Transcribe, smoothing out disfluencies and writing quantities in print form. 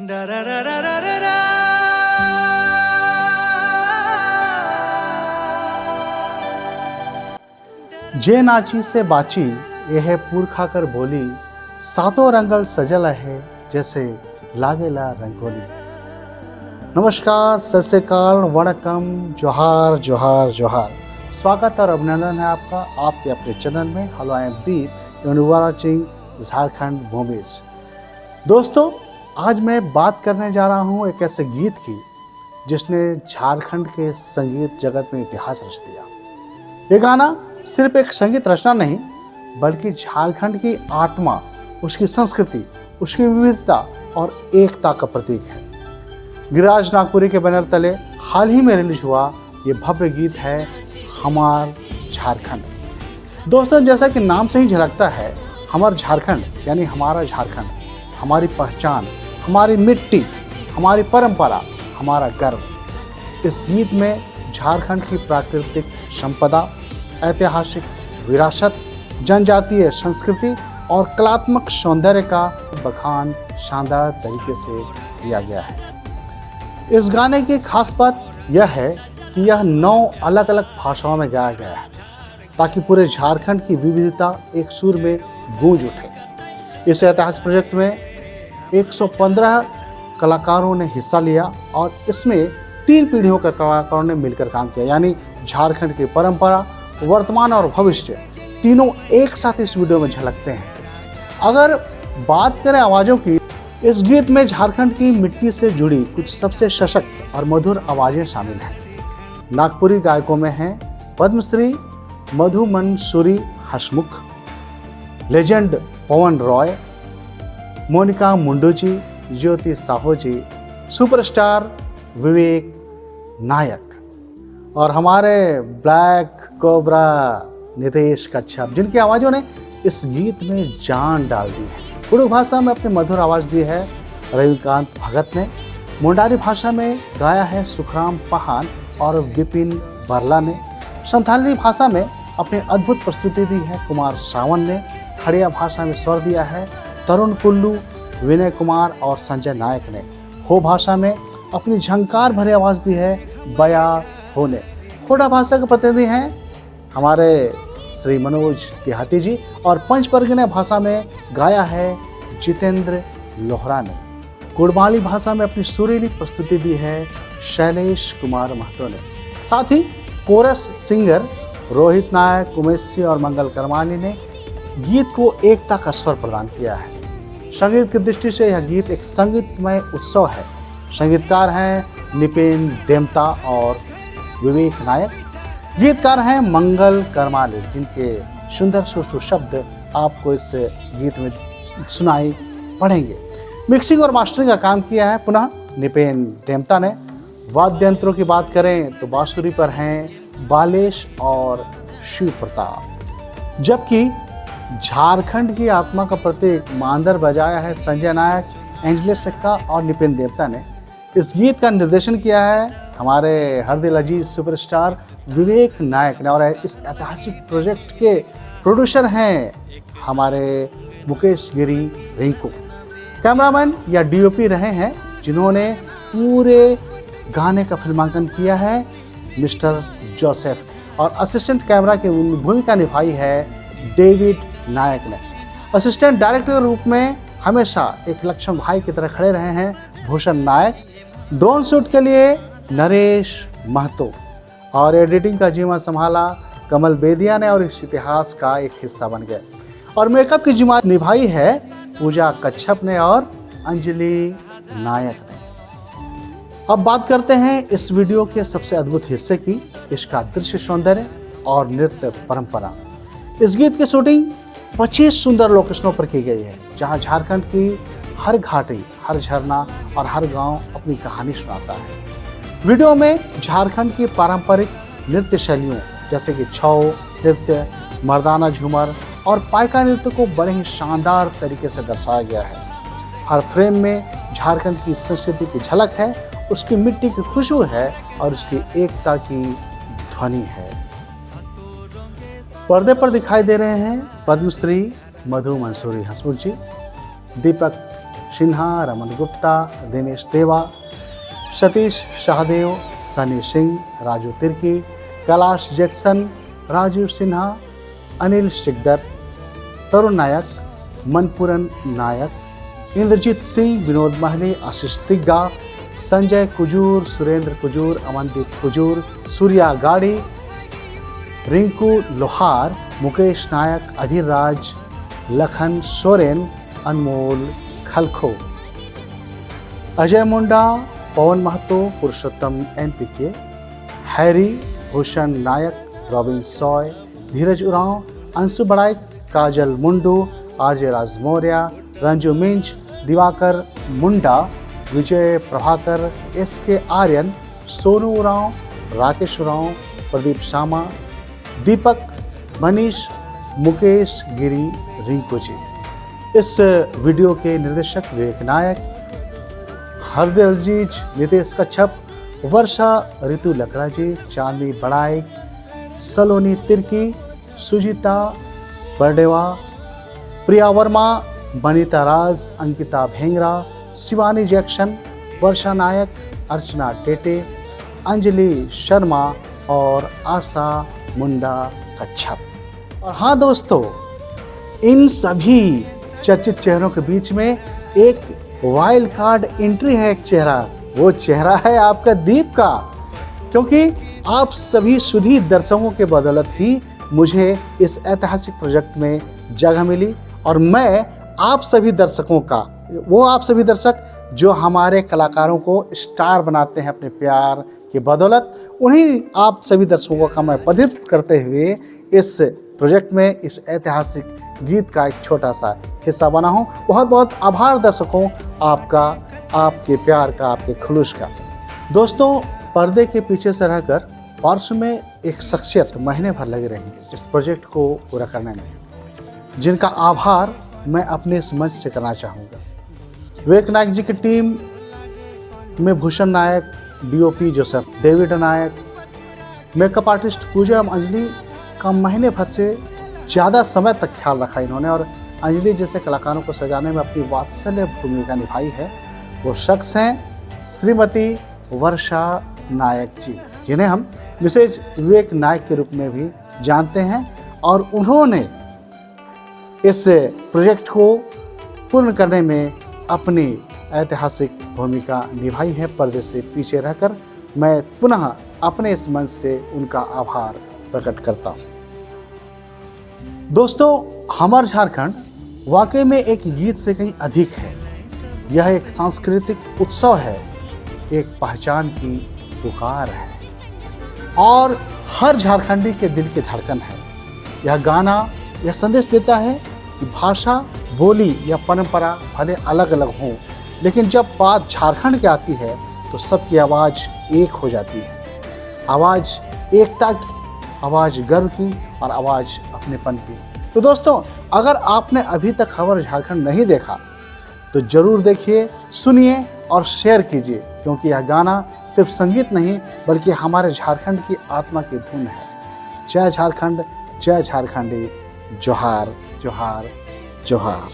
जे नाची से बाची यह पुरखा कर बोली, सातों रंगल सजल है जैसे लागेला रंगोली। नमस्कार, सत श्री अकाल, वणकम, जोहार जोहार जोहार। स्वागत और अभिनंदन है आपका आपके अपने चैनल में। Hello, I am Deep, you are watching Jharkhand movies. दोस्तों, आज मैं बात करने जा रहा हूँ एक ऐसे गीत की जिसने झारखंड के संगीत जगत में इतिहास रच दिया। ये गाना सिर्फ एक संगीत रचना नहीं, बल्कि झारखंड की आत्मा, उसकी संस्कृति, उसकी विविधता और एकता का प्रतीक है। गिरिराज नागपुरी के बैनर तले हाल ही में रिलीज हुआ ये भव्य गीत है हमार झारखंड। दोस्तों, जैसा कि नाम से ही झलकता है, हमार झारखंड यानी हमारा झारखंड, हमारी पहचान, हमारी मिट्टी, हमारी परंपरा, हमारा गर्व। इस गीत में झारखंड की प्राकृतिक संपदा, ऐतिहासिक विरासत, जनजातीय संस्कृति और कलात्मक सौंदर्य का बखान शानदार तरीके से किया गया है। इस गाने की खास बात यह है कि यह 9 अलग अलग भाषाओं में गाया गया है, ताकि पूरे झारखंड की विविधता एक सुर में गूंज उठे। इस ऐतिहासिक प्रोजेक्ट में 115 कलाकारों ने हिस्सा लिया और इसमें 3 पीढ़ियों के कलाकारों ने मिलकर काम किया, यानी झारखंड की परंपरा, वर्तमान और भविष्य तीनों एक साथ इस वीडियो में झलकते हैं। अगर बात करें आवाज़ों की, इस गीत में झारखंड की मिट्टी से जुड़ी कुछ सबसे सशक्त और मधुर आवाज़ें शामिल हैं। नागपुरी गायकों में हैं पद्मश्री मधु मंसूरी हसमुख, लेजेंड पवन रॉय, मोनिका मुंडू जी, ज्योति साहू जी, सुपरस्टार विवेक नायक और हमारे ब्लैक कोबरा नितेश कच्छप, जिनकी आवाज़ों ने इस गीत में जान डाल दी है। कुडुख भाषा में अपनी मधुर आवाज़ दी है रविकांत भगत ने, मुंडारी भाषा में गाया है सुखराम पहान और विपिन बरला ने, संथाली भाषा में अपनी अद्भुत प्रस्तुति दी है कुमार सावन ने, खड़िया भाषा में स्वर दिया है तरुण कुल्लू, विनय कुमार और संजय नायक ने, हो भाषा में अपनी झंकार भरी आवाज़ दी है बया हो ने, खोड़ा भाषा के प्रतिनिधि हैं हमारे श्री मनोज देहाती जी और पंचपरगना भाषा में गाया है जितेंद्र लोहरा ने, कुड़माली भाषा में अपनी सुरीली प्रस्तुति दी है शैलेश कुमार महतो ने। साथ ही कोरस सिंगर रोहित नायक, उमेशी और मंगल करमानी ने गीत को एकता का स्वर प्रदान किया है। संगीत की दृष्टि से यह गीत एक संगीतमय उत्सव है। संगीतकार हैं निपेन देमता और विवेक नायक, गीतकार हैं मंगल करमाली, जिनके सुंदर सुर शब्द आपको इस गीत में सुनाई पड़ेंगे। मिक्सिंग और मास्टरिंग का काम किया है पुनः निपेन देमता ने। वाद्य यंत्रों की बात करें तो बांसुरी पर हैं बालेश और शिव प्रताप, जबकि झारखंड की आत्मा का प्रतीक मांदर बजाया है संजय नायक, एंजले सक्का और निपेन देवता ने। इस गीत का निर्देशन किया है हमारे हर दिल अजीज सुपरस्टार विवेक नायक ने और इस ऐतिहासिक प्रोजेक्ट के प्रोड्यूसर हैं हमारे मुकेश गिरी रिंकू। कैमरामैन या डीओपी रहे हैं जिन्होंने पूरे गाने का फिल्मांकन किया है मिस्टर जोसेफ, और असिस्टेंट कैमरा की भूमिका निभाई है डेविड नायक ने। असिस्टेंट डायरेक्टर के रूप में हमेशा एक लक्ष्मण भाई की तरह खड़े रहे हैं भूषण नायक। ड्रोन शूट के लिए नरेश महतो और एडिटिंग का जिम्मा संभाला कमल बेदिया ने और इस इतिहास का एक हिस्सा बन गए। और मेकअप की जिम्मा निभाई है पूजा कच्छप ने और अंजलि नायक ने। अब बात करते हैं इस वीडियो के सबसे अद्भुत हिस्से की, इसका दृश्य सौंदर्य और नृत्य परंपरा। इस गीत की शूटिंग 25 सुंदर लोकेशनों पर की गई है, जहां झारखंड की हर घाटी, हर झरना और हर गांव अपनी कहानी सुनाता है। वीडियो में झारखंड की पारंपरिक नृत्य शैलियों जैसे कि छौ नृत्य, मर्दाना झूमर और पाइका नृत्य को बड़े ही शानदार तरीके से दर्शाया गया है। हर फ्रेम में झारखंड की संस्कृति की झलक है, उसकी मिट्टी की खुशबू है और उसकी एकता की ध्वनि है। पर्दे पर दिखाई दे रहे हैं पद्मश्री मधु मंसूरी हसमुख जी, दीपक सिन्हा, रमन गुप्ता, दिनेश देवा, सतीश शाहदेव, सनी सिंह, राजू तिर्की, कैलाश जैक्सन, राजीव सिन्हा, अनिल सिकदर, तरुण नायक, मनपुरन नायक, इंद्रजीत सिंह, विनोद महले, आशीष तिग्गा, संजय कुजूर, सुरेंद्र कुजूर, अमनदीप कुजूर, सूर्या गाड़ी, रिंकू लोहार, मुकेश नायक, अधीर राज, लखन सोरेन, अनमोल खलखो, अजय मुंडा, पवन महतो, पुरुषोत्तम NPK, हैरी, भूषण नायक, रॉबिन सॉय, धीरज उरांव, अंशु बड़ाइक, काजल मुंडू, आरजे राज मौर्य, रंजू मिंज, दिवाकर मुंडा, विजय प्रभाकर, SK आर्यन, सोनू उरांव, राकेश उरांव, प्रदीप शामा, दीपक, मनीष, मुकेश गिरी, रिंकू जी। इस वीडियो के निर्देशक विवेक नायक, हरदे अजीज, नितेश कच्छप, वर्षा ऋतु लकड़ा जी, चांदी बड़ाइक, सलोनी तिर्की, सुजीता बर्डेवा, प्रिया वर्मा, बनीता राज, अंकिता भेंगरा, शिवानी जैक्सन, वर्षा नायक, अर्चना टेटे, अंजलि शर्मा और आशा मुंडा कच्छप। और हाँ दोस्तों, इन सभी चर्चित चेहरों के बीच में एक वाइल्ड कार्ड एंट्री है, एक चेहरा, वो चेहरा है आपका दीप का, क्योंकि आप सभी सुधी दर्शकों के बदौलत ही मुझे इस ऐतिहासिक प्रोजेक्ट में जगह मिली और मैं आप सभी दर्शकों का, वो आप सभी दर्शक जो हमारे कलाकारों को स्टार बनाते हैं अपने प्यार के बदौलत, उन्हीं आप सभी दर्शकों का मैं प्रतिनिधित्व करते हुए इस प्रोजेक्ट में इस ऐतिहासिक गीत का एक छोटा सा हिस्सा बना हूँ। बहुत बहुत आभार दर्शकों आपका, आपके प्यार का, आपके खुलूस का। दोस्तों, पर्दे के पीछे से रहकर पार्श्व में एक शख्सियत महीने भर लगी रही इस प्रोजेक्ट को पूरा करने में, जिनका आभार मैं अपने इस मंच से करना चाहूँगा। विवेक नायक जी की टीम में भूषण नायक, DOP जोसेफ डेविड नायक, मेकअप आर्टिस्ट पूजा अंजलि का महीने भर से ज़्यादा समय तक ख्याल रखा इन्होंने और अंजलि जैसे कलाकारों को सजाने में अपनी वात्सल्य भूमिका निभाई है। वो शख्स हैं श्रीमती वर्षा नायक जी, जिन्हें हम मिसेज विवेक नायक के रूप में भी जानते हैं, और उन्होंने इस प्रोजेक्ट को पूर्ण करने में अपनी ऐतिहासिक भूमिका निभाई है। पर्दे से पीछे रहकर मैं पुनः अपने इस मंच से उनका आभार प्रकट करता हूँ। दोस्तों, हमारा झारखंड वाकई में एक गीत से कहीं अधिक है। यह एक सांस्कृतिक उत्सव है, एक पहचान की पुकार है और हर झारखंडी के दिल की धड़कन है। यह गाना यह संदेश देता है कि भाषा, बोली या परंपरा भले अलग अलग हों, लेकिन जब बात झारखंड की आती है तो सबकी आवाज़ एक हो जाती है। आवाज़ एकता की, आवाज़ गर्व की और आवाज़ अपनेपन की। तो दोस्तों, अगर आपने अभी तक खबर झारखंड नहीं देखा तो ज़रूर देखिए, सुनिए और शेयर कीजिए, क्योंकि यह गाना सिर्फ संगीत नहीं बल्कि हमारे झारखंड की आत्मा की धुन है। जय झारखंड, जय झारखंडी, जोहार जोहार जोहार।